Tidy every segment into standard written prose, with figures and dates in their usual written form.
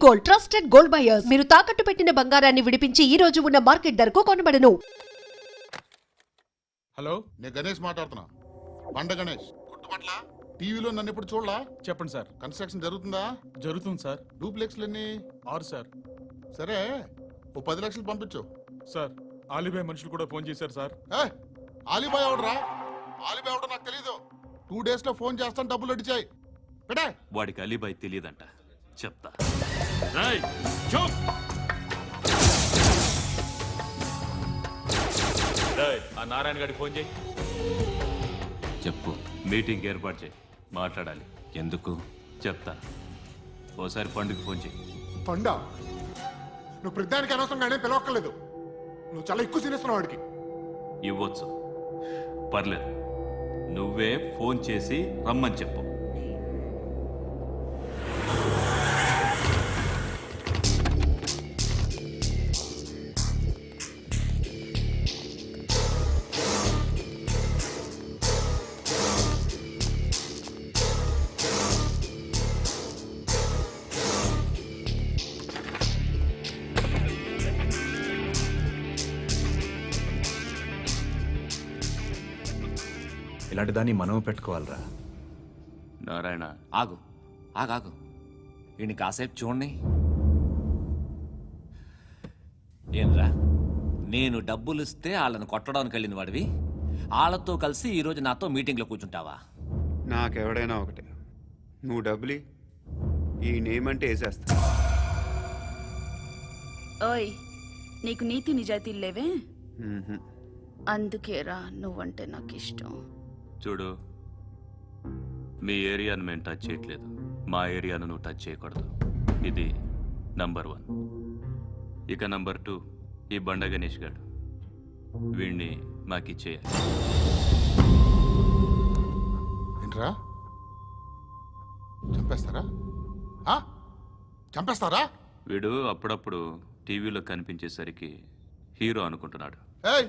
Gold, trusted gold buyers. మీరు తాకట్టు పెట్టిన బంగారాన్ని విడిపించి ఈ రోజు ఉన్న మార్కెట్ ధరకు కొనబడను. హలో, నేను గణేష్ మాట్లాడుతున్నా. బండ గణేష్ గుర్తుపట్ల. టీవీలో నన్ను ఇప్పుడు చూడలా? చెప్పండి సార్. కన్స్ట్రక్షన్ జరుగుతుందా? జరుగుతుంది సార్. డూప్లెక్స్లు ఎన్ని? 6 సార్. సరే, ఓ 10 లక్షలు పంపించు. సార్, ఆలిబాయ్ మనుషులు కూడా ఫోన్ చేశారు సార్. ఆలిబాయ్ ఎవడరా? ఆలిబాయ్ ఎవడో నాకు తెలీదు. 2 days లో ఫోన్ చేస్తాను, డబ్బులు అడిచాయి. పెట్టే. వాడికి అలీబాయ్ తెలియదంట, చెప్తా. ఆ నారాయణ గారికి ఫోన్ చేయి. చెప్పు, మీటింగ్ ఏర్పాటు చేయి, మాట్లాడాలి. ఎందుకు చెప్తా. ఓసారి పండుగ ఫోన్ చేయి. పండా, నువ్వు ప్రతిదానికి అనవసరంగానే పిలవక్కర్లేదు. నువ్వు చాలా ఎక్కువ సీనిస్తున్నావు వాడికి. ఇవ్వచ్చు, పర్లేదు. నువ్వే ఫోన్ చేసి రమ్మని చెప్పు. ఇలాంటి దాన్ని మనం పెట్టుకోవాలరా. నారాయణ, ఆగు ఆగాగు, ఈయన కాసేపు చూడండి. ఏంరా, నేను డబ్బులు ఇస్తే వాళ్ళని కొట్టడానికి వెళ్ళిన వాడివి, వాళ్ళతో కలిసి ఈరోజు నాతో మీటింగ్లో కూర్చుంటావా? నాకెవడైనా ఒకటే. నువ్వు డబ్బులి, ఈ నేమ్ అంటే వేసేస్తా. ఓయ్, నీకు నీతి నిజాయితీలు లేవే? అందుకేరా నువ్వంటే నాకు ఇష్టం. చూడు, మీ ఏరియాను మేము టచ్ చేయట్లేదు, మా ఏరియాను నువ్వు టచ్ చేయకూడదు. ఇది నంబర్ 1. ఇక నంబర్ 2, ఈ బండ గణేష్ గారు, వీణ్ణి మాకిచ్చేయాలి. ఏంట్రా, చంపేస్తారా? చంపేస్తారా? వీడు అప్పుడప్పుడు టీవీలో కనిపించేసరికి హీరో అనుకుంటున్నాడు. ఏయ్,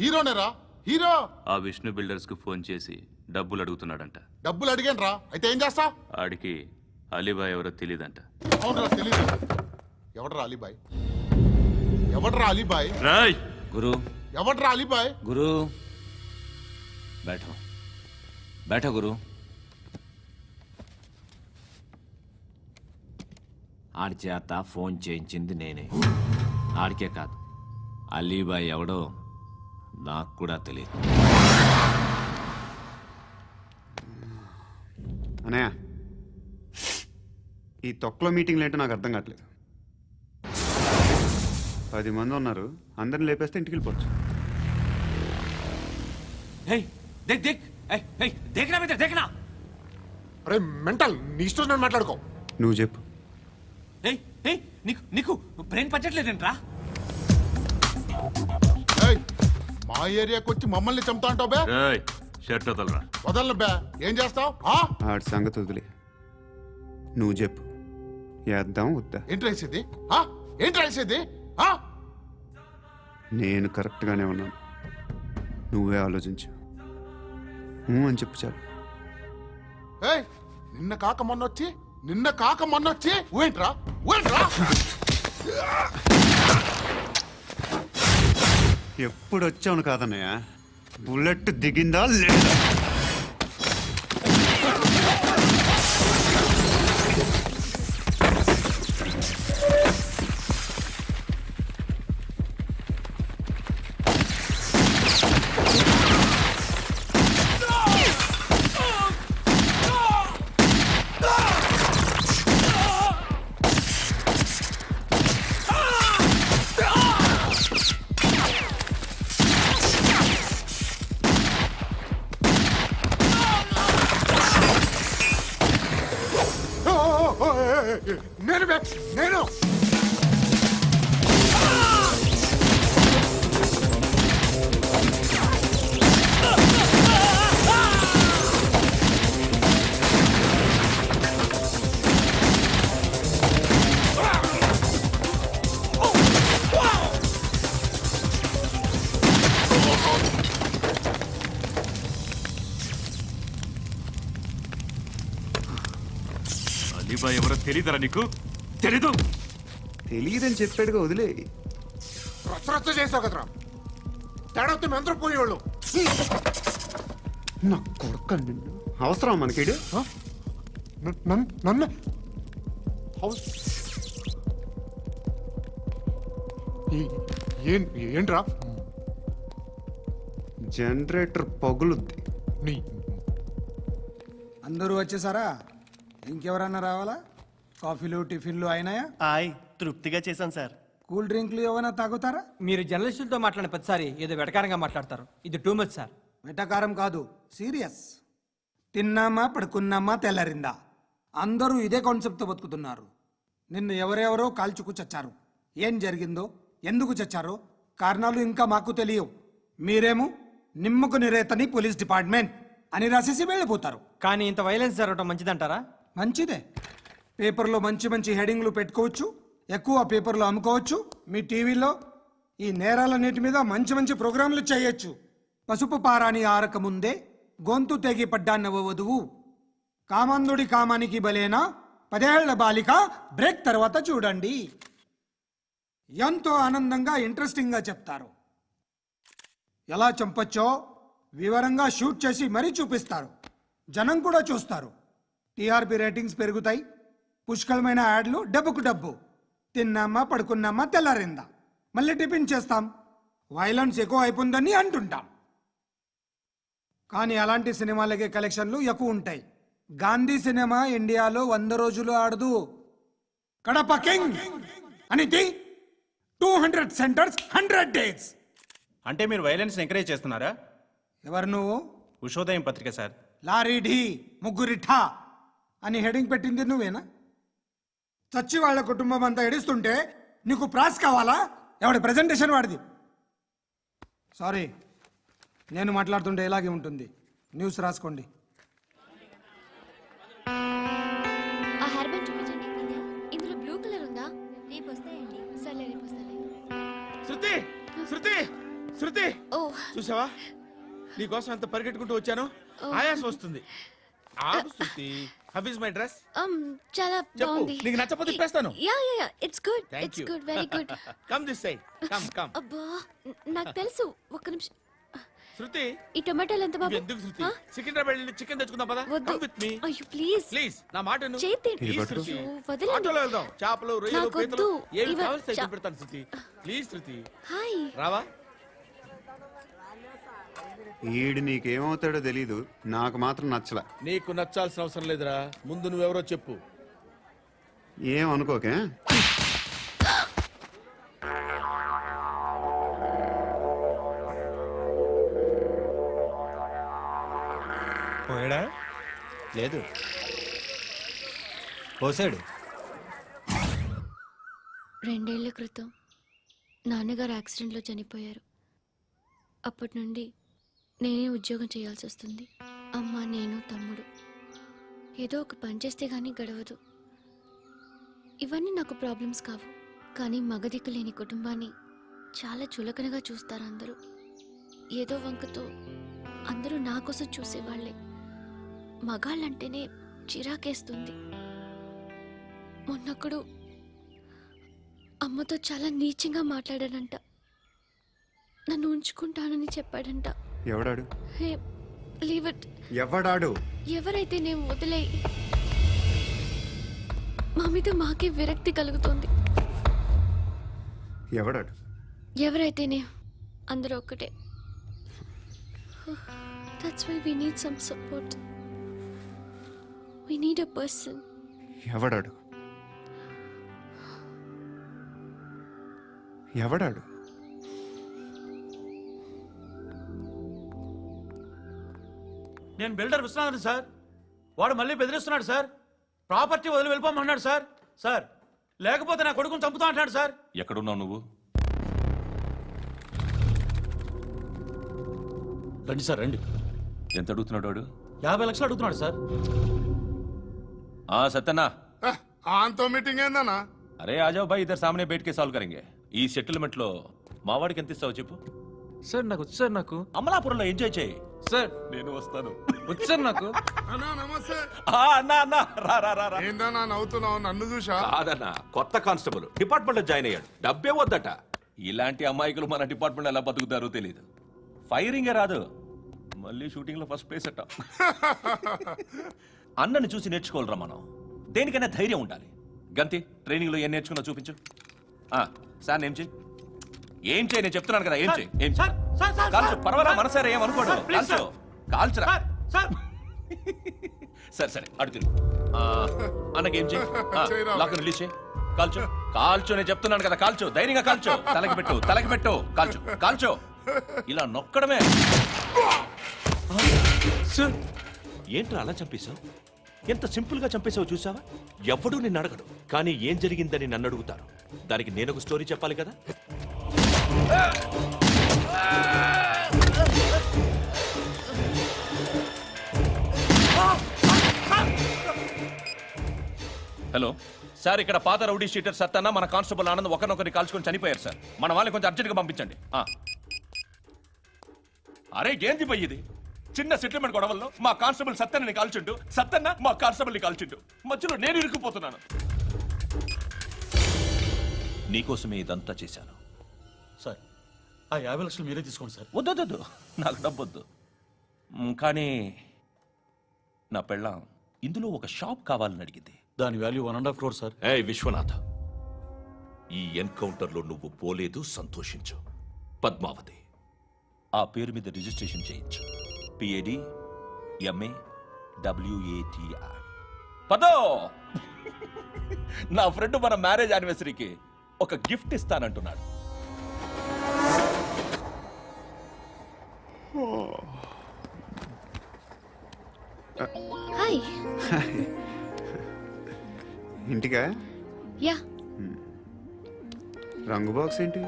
హీరోనేరా, హీరో. ఆ విష్ణు బిల్డర్స్ కు ఫోన్ చేసి డబ్బులు అడుగుతున్నాడంట. డబ్బులు అడిగాను, అయితే ఏం చేస్తా? ఆడికి అలీబాయ్ ఎవరో తెలియదంట. అవునరా, తెలీదు. ఎవడరా అలీబాయ్? ఎవడరా అలీబాయ్? రాయ్ గురు, ఎవడరా అలీబాయ్? గురు బైఠో, బైఠో గురు. ఆడి చేత ఫోన్ చేయించింది నేనే. ఆడికే కాదు, అలీబాయ్ ఎవడో నాకు కూడా తెలియదు. అనయ్య, ఈ తొక్కలో మీటింగ్లు ఏంటో నాకు అర్థం కావట్లేదు. 10 మంది ఉన్నారు, అందరిని లేపేస్తే ఇంటికి వెళ్ళిపోవచ్చు. అరే మెంటల్, నీ ఇష్టం నేను మాట్లాడుకో. నువ్వు చెప్పు. నీకు బ్రెయిన్ పచ్చట్లేదంట్రా? మా ఏరియాకి వచ్చి మమ్మల్ని చంపుతా అంటావు బే? షర్ట్ వదలరా. వదలను బే. ఏం చేస్తావు? ఆడి సంగతి వదిలే, నువ్వు చెప్పు. వేద్దాం వద్దా? ఏంటి రాసేది? ఏంటి రాసేది? నేను కరెక్ట్గానే ఉన్నాను, నువ్వే ఆలోచించు. అని చెప్పు చాలు. ఏయ్, నిన్న కాక మొన్నొచ్చి ఊయంట్రా. ఎప్పుడు వచ్చావును కాదన్నయ్య, బుల్లెట్ దిగిందా లేదా? నేను అలీబాయ్ ఎవరో తెలీదరా నీకు? తెలీదు. తెలియదని చెప్పాడుగా, వదిలే. రచ్చ చేసావు కదరా, తేడా వస్తే మెంతరం పోయేవాళ్ళు. నా కొడుకు నిన్ను అవసరం మనకిడు. నన్ను ఏంట్రా జనరేటర్ పగులుద్ది. నీ అందరూ వచ్చేసారా? ఇంకెవరన్నా రావాలా? కాఫీలు టిఫిన్లు అయినాయా? ఆయ్ తృప్తిగా చేశాను సార్. కూల్ డ్రింక్లు ఏమైనా తాగుతారా? మీరు జర్నలిస్టులతో మాట్లాడిన ప్రతిసారి ఏదో వెటకారంగా మాట్లాడతారు. ఇది టూ మచ్ సార్. వెటకారం కాదు, సీరియస్. తిన్నామా పడుకున్నామా తెల్లరిందా, అందరూ ఇదే కాన్సెప్ట్తో బతుకుతున్నారు. నిన్ను ఎవరెవరో కాల్చుకు చచ్చారు. ఏం జరిగిందో, ఎందుకు చచ్చారో కారణాలు ఇంకా మాకు తెలియవు. మీరేమో నిమ్మకు నిరేతని పోలీస్ డిపార్ట్మెంట్ అని రాసేసి వెళ్ళిపోతారు. కానీ ఇంత వైలెన్స్ జరగడం మంచిదంటారా? మంచిదే. పేపర్లో మంచి మంచి హెడింగ్లు పెట్టుకోవచ్చు, ఎక్కువ పేపర్లు అమ్ముకోవచ్చు. మీ టీవీలో ఈ నేరాలన్నిటి మీద మంచి మంచి ప్రోగ్రాంలు చేయొచ్చు. పసుపు పారాని ఆరక ముందే గొంతు తెగి పడ్డాన్నవ వధువు, కామందుడి కామానికి బలేనా 10 ఏళ్ల బాలిక బ్రేక్ తర్వాత చూడండి. ఎంతో ఆనందంగా ఇంట్రెస్టింగ్గా చెప్తారు. ఎలా చంపచ్చో వివరంగా షూట్ చేసి మరీ చూపిస్తారు. జనం కూడా చూస్తారు. టీఆర్పీ రేటింగ్స్ పెరుగుతాయి. పుష్కలమైన యాడ్లు, డబ్బుకు డబ్బు. తిన్నామా పడుకున్నామా తెల్లారిందా, మళ్ళీ టిఫిన్ చేస్తాం. వైలెన్స్ ఎక్కువ అయిపోయిందని అంటుంటాం. కానీ అలాంటి సినిమాలకే కలెక్షన్లు ఎక్కువ ఉంటాయి. గాంధీ సినిమా ఇండియాలో 100 రోజులు ఆడదు. కడప కింగ్ అనితి 200 సెంటర్స్ 100 డేస్. అంటే మీరు వైలెన్స్ ఎంకరేజ్ చేస్తున్నారా? ఎవరు నువ్వు? ఉషోదయం పత్రిక సార్. లారీ ఢీ ముగ్గురిఠా అని హెడింగ్ పెట్టింది నువ్వేనా? చచ్చి వాళ్ళ కుటుంబం అంతా ఎడుస్తుంటే నీకు ప్రాస్ కావాలా? ఎవడి ప్రెజెంటేషన్ వాడిది. సారీ, నేను మాట్లాడుతుంటే ఇలాగే ఉంటుంది. న్యూస్ రాసుకోండి. ఆ హెయిర్ బ్యాండ్ చూపించండి. ఇందులో బ్లూ కలర్ ఉందా? రేపు వస్తాయండి. సర్లే రేపు వస్తాలే. శృతి శృతి శృతి, ఓ చూసావా నీకోసం ఎంత పరిగెట్టుకుంటూ వచ్చాను. ఆయాసం వస్తుంది. ఆగు Shruti. How is my dress? చాలా చెప్పు, బాగుంది. నీకు నచ్చకపోతే తిప్పేస్తాను. Yeah yeah yeah, it's good. Thank it's you. Good, very good. Come this side. Come come. అబ్బా, నాకు తెలుసు. ఒక్క నిమిషం. శృతి, ఈ టొమాటోలు ఎంత బాబు? ఎందుకు శృతి? ఆ? సికింద్రాబాద్ వెళ్ళి చికెన్ తెచ్చుకుందాం పదా. వద్దు. కమ్ విత్ మీ అయ్యో ప్లీజ్ ప్లీజ్. నా మాట విను. చేతి Please, శృతి. అయ్యో, వదలండి. ఆటోలో వెళ్దాం. చేపలు, రొయ్యలు, నాకు పీతలు వద్దు. ఏవి ఇవ- కావాల్సి చా- పెడతాను శృతి. Please Shruti, hi. రావా? ఈడు నీకేమవుతాడో తెలీదు, నాకు మాత్రం నచ్చలా. నీకు నచ్చాల్సిన అవసరం లేదురా. ముందు నువ్వెవరో చెప్పు. ఏం అనుకోకే. పోయాడా? లేదు, పోసాడు. 2 ఏళ్ల క్రితం నాన్నగారు యాక్సిడెంట్లో చనిపోయారు. అప్పటి నుండి నేనే ఉద్యోగం చేయాల్సి వస్తుంది. అమ్మ, నేను, తమ్ముడు ఏదో ఒక పని చేస్తే గానీ గడవదు. ఇవన్నీ నాకు ప్రాబ్లమ్స్ కావు. కానీ మగదిక్కు లేని కుటుంబాన్ని చాలా చులకనగా చూస్తారు అందరూ. ఏదో వంకతో అందరూ నా కోసం చూసేవాళ్లే. మగాళ్ళంటేనే చిరాకేస్తుంది. మొన్నొక్కడు అమ్మతో చాలా నీచంగా మాట్లాడాడంట. నన్ను ఉంచుకుంటానని చెప్పాడంట. ఎవడాడు? హే, లీవ్ ఇట్. ఎవడాడు? ఎవరైతే నేను వదిలేయి. మా మీద మాకే విరక్తి కలుగుతుంది. ఎవడాడు? ఎవరైతేనే అందరూ ఒక్కటే. That's why we need some support. We need a person. ఎవడాడు? ఎవడాడు? నేను బిల్డర్ విశ్వనాథన్ సార్. వాడు మళ్ళీ బెదిరిస్తున్నాడు సార్. ప్రాపర్టీ వదిలి వెళ్ళిపోమన్నాడు సార్. సార్, లేకపోతే నా కొడుకుని చంపుతా అంటాడు సార్. ఎక్కడున్నావు నువ్వు? రండి సార్, రండి. ఎంత అడుగుతున్నాడు వాడు? 50 లక్షలు అడుగుతున్నాడు సార్. సత్యన్నా, ఆంతో మీటింగ్ ఏందన్నా? అరే ఆజావ్ భాయ్, ఇద్దరు సామనే బయటకే సాల్వ్ కరెంగే. ఈ సెటిల్మెంట్ లో మావాడికి ఎంత ఇస్తావు చెప్పు. సార్ నాకు వచ్చు సార్. నాకు అమలాపురంలో ఎంజాయ్ చేయి సార్. నేను వస్తాను. వచ్చారు నాకు అన్నా నమస్తే. అన్నా అన్నా రా రా రా రా. ఏందన్నా నవ్వుతున్నావు? నన్ను చూసా? కాదన్నా కొత్త కానిస్టేబుల్ డిపార్ట్మెంట్ లో జాయిన్ అయ్యాడు. డబ్బే వద్దట. ఇలాంటి అమాయకులు మన డిపార్ట్మెంట్ ఎలా బతుకుతారో తెలియదు. ఫైరింగే రాదు, మళ్ళీ షూటింగ్ లో ఫస్ట్ ప్లేస్ అట్ట. అన్నని చూసి నేర్చుకోవాలరా మనం. దేనికైనా ధైర్యం ఉండాలి. గంతి ట్రైనింగ్ లో ఏం నేర్చుకున్నా చూపించు. సార్ ఏం చేయి ఏం చేయి నేను చెప్తున్నాను కదా. ఏం చేయి ఏం సార్ సార్ సార్ కాల్చు పర్వాలా మనసారా ఏం అనుకోడు. ప్లీజ్ కాల్చు కాల్చురా. సార్ సరే సరే అడు తిరుగు. అన్నకేం చేయి చేయరా. లాక్ రిలీజ్ చేయి. కాల్చు కాల్చు నేను చెప్తున్నాను కదా. కాల్చు ధైర్యంగా కాల్చు. తలకి పెట్టు కాల్చు కాల్చు. ఇలా నొక్కడమే. సార్ ఏంట్రా అలా చంపేశావు? ఎంత సింపుల్ గా చంపేశావు చూసావా? ఎవడూ నిన్ను అడగడు, కానీ ఏం జరిగిందని నన్ను అడుగుతారు. దానికి నేను ఒక స్టోరీ చెప్పాలి కదా. హలో సార్, ఇక్కడ పాత రౌడీ షీటర్ సత్తన్న మన కానిస్టేబుల్ ఆనంద్ ఒకరినొకరిని కాల్చుకొని చనిపోయారు సార్. మన వాళ్ళని కొంచెం అర్జెంట్గా పంపించండి. అరే ఏంది పోయి ఇది? చిన్న సెటిల్మెంట్ గొడవల్లో మా కానిస్టేబుల్ సత్తన్నని కాల్చుండు, సత్తన్న మా కానిస్టేబుల్ని కాల్చుండు. మధ్యలో నేను ఇరుక్కుపోతున్నాను. నీకోసమే ఇదంతా చేశాను. సార్ ఆ 50 లక్షలు మీరే తీసుకోండి సార్. వద్దొద్దు, నాకు డబ్బొద్దు. కానీ నా పెళ్ళాం ఇందులో ఒక షాప్ కావాలని అడిగింది. దాని వాల్యూ 1.5 crore సార్. ఏ విశ్వనాథ, ఈ ఎన్కౌంటర్లో నువ్వు పోలేదు, సంతోషించు. పద్మావతి ఆ పేరు మీద రిజిస్ట్రేషన్ చేయించు. PAD MA WATI. పదో, నా ఫ్రెండ్ మన మ్యారేజ్ యానివర్సరీకి ఒక గిఫ్ట్ ఇస్తానంటున్నాడు. హాయ్. ఇంటికా? యా. రంగు బాక్స్ ఏంటి?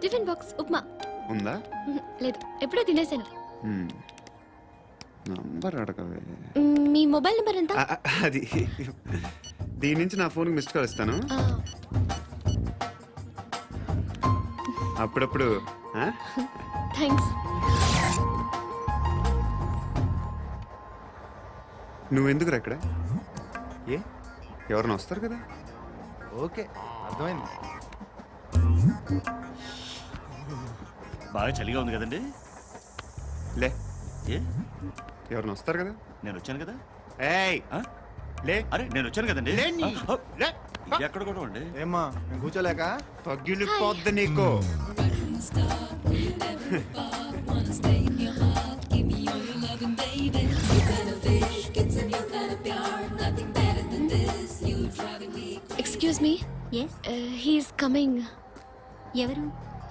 Tiffin box upma. ఉందా? లేదు, ఎప్పుడో తినేసాను. నంబర్ అడగవే. మీ మొబైల్ నెంబర్ ఎంత? అది దీని నుంచి నా ఫోన్కి మిస్డ్ కాల్ ఇస్తాను. అప్పుడప్పుడు. థ్యాంక్స్. నువ్వెందుకురా ఇక్కడ? ఏ ఎవరైనా వస్తారు కదా. ఓకే అర్థమైంది. బాగా చలిగా ఉంది కదండి. లే, ఏ ఎవరైనా వస్తారు కదా. నేను వచ్చాను కదా. ఏయ్ లే. అరే నేను వచ్చాను కదండి. లేని. లే. ఎక్కడ కూడా ఉండే ఏమ్మా కూర్చోలేక పగిలిపోద్ది నీకు. Excuse me. Yes. He's coming. ఎవరు?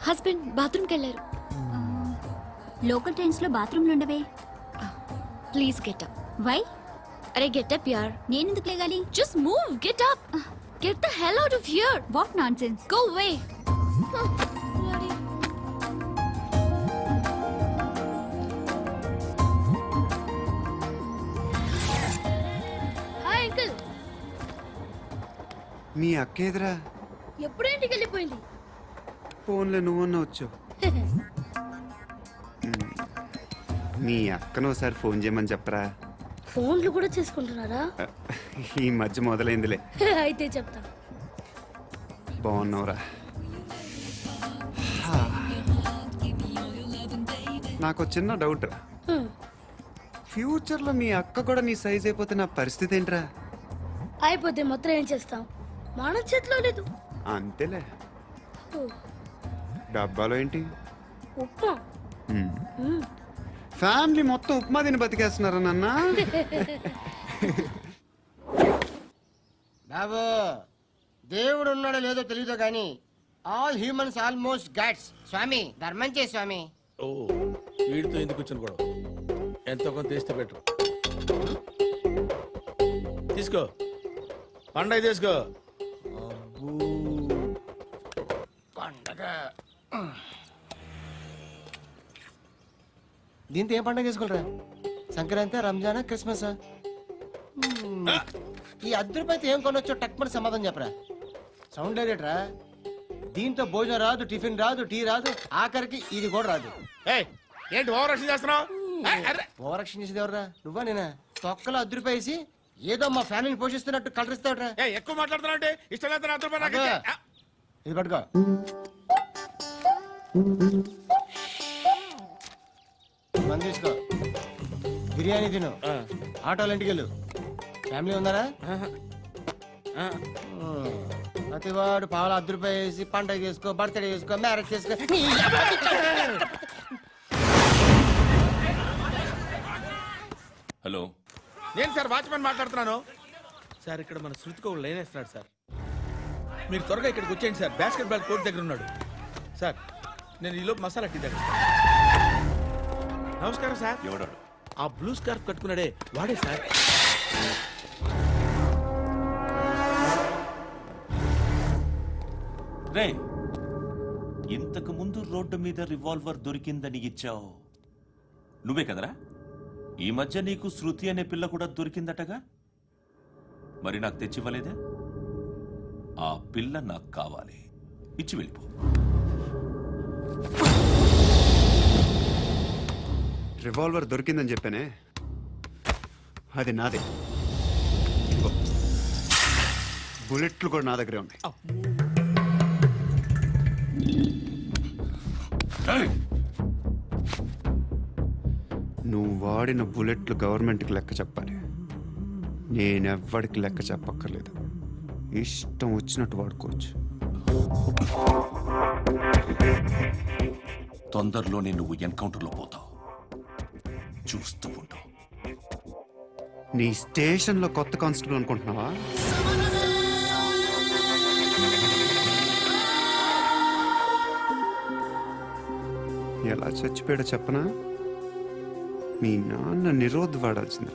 హస్బెండ్ బాత్రూమ్కి వెళ్ళారు. లోకల్ ట్రైన్స్ లో బాత్రూమ్లు ఉండవే. Please get up. వై? అరే గెట్ అప్ యార్. నేనెందుకు లేగాలి? Just move, get up. Get the hell out of here. What nonsense. Go away. Hi uncle. మీ అక్క ఎదురా? ఎప్పుడు ఇంటికి వెళ్ళిపోయింది? ఫోన్లో నువ్వన్నా వచ్చావు. మీ అక్కను ఒకసారి ఫోన్ చేయమని చెప్పరా. ఫోన్లు కూడా చేసుకుంటున్నారా? ఈ మధ్య మొదలైందిలే. అయితే చెప్తా. బాగున్నావురా? నాకు చిన్న డౌట్ రా. ఫ్యూచర్లో మీ అక్క కూడా నీ సైజ్ అయిపోతే నా పరిస్థితి ఏంట్రా? అయిపోతే మొత్తం ఏం చేస్తాం? మన చేతిలో లేదు. అంతేలే. డబ్బాలో ఏంటి? ఉప్మా. ఫ్యామిలీ మొత్తం ఉప్మా తిని బతికేస్తున్నారా నాన్న? బాబు, దేవుడు ఉన్నాడో లేదో తెలియదు కానీ ఆల్ హ్యూమన్స్ ఆల్మోస్ట్ గాడ్స్. స్వామి ధర్మం చే స్వామి. ఓ వీడితో ఎందుకు వచ్చిన గొడవ? ఎంతో కొంత తీస్తే పెట్టు. తీసుకో పండగ తీసుకో. పండగ దీంతో ఏం పండగ చేసుకుంటారా? సంక్రాంతి, రంజానా, క్రిస్మస్? ఈ ₹10 ఏం కొనొచ్చో టక్మని సమాధానం చెప్పరా. సౌండ్ లేదేట్రా? దీంతో భోజనం రాదు, టిఫిన్ రాదు, టీ రాదు, ఆఖరికి ఇది కూడా రాదు. ఏయ్, ఏంటి ఓవర్ యాక్షన్ చేస్తున్నావు? అరే. ఓవరాక్షన్ చేసేది ఎవరా నువ్వా నేనా తొక్కలో అద్దరిపేసి ఏదో మా ఫ్యామిలీని పోషిస్తున్నట్టు కలరిస్తావుట్రా ఎక్కువ మాట్లాడుతున్నావు అంటే ఇష్టం లేదు నా రూపాయలు నాకు ఇచ్చే. ఆ, ఇది పట్టుకో మంది తీసుకో బిర్యానీ తిను ఆటోలు ఇంటికి వెళ్ళు ఫ్యామిలీ ఉన్నారా ప్రతివాడు పావులు ₹10 వేసి పండగ చేసుకో బర్త్డే చేసుకో మ్యారేజ్ చేసుకో హలో నేను సార్ వాచ్మెన్ మాట్లాడుతున్నాను సార్ ఇక్కడ మన శృతికో లైన్ వేస్తున్నాడు సార్ మీరు త్వరగా ఇక్కడికి వచ్చేయండి సార్ బాస్కెట్ బాల్ కోర్ట్ దగ్గర ఉన్నాడు సార్ నేను ఈలోపు మసాలా టీ దగ్గర నమస్కారం సార్ ఎవడాడు? ఆ బ్లూ స్కార్ఫ్ కట్టుకున్నాడే వాడే సార్ రే ఇంతకు ముందు రోడ్డు మీద రివాల్వర్ దొరికిందని ఇచ్చావు నువ్వే కదరా ఈ మధ్య నీకు శృతి అనే పిల్ల కూడా దొరికిందటగా మరి నాకు తెచ్చివ్వలేదే ఆ పిల్ల నాకు కావాలి ఇచ్చి వెళ్ళిపో రివాల్వర్ దొరికిందని చెప్పానే అది నాదే ఇదిగో. బుల్లెట్లు కూడా నా దగ్గరే ఉన్నాయి నువ్వు వాడిన బుల్లెట్లు గవర్నమెంట్కి లెక్క చెప్పాలి నేనెవ్వడికి లెక్క చెప్పక్కర్లేదు ఇష్టం వచ్చినట్టు వాడుకోవచ్చు తొందరలోనే నువ్వు ఎన్కౌంటర్లో పోతావు చూస్తూ ఉంటావు నీ స్టేషన్లో కొత్త కానిస్టేబుల్ అనుకుంటున్నావా ఎలా చచ్చిపోయాడో చెప్పనా మీ నాన్న నిరోధ్ వాడాల్సింది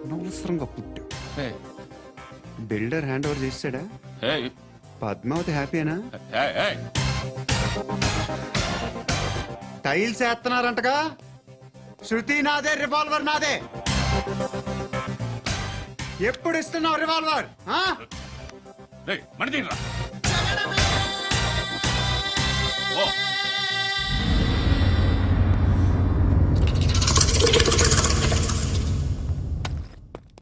అనవసరంగా పుట్టావు బిల్డర్ హ్యాండ్ ఓవర్ చేసాడా పద్మావతి హ్యాపీనా టైల్స్ వేస్తున్నారంటగా శృతి నాదే రివాల్వర్ నాదే ఎప్పుడు ఇస్తున్నావు రివాల్వర్ మన ఓ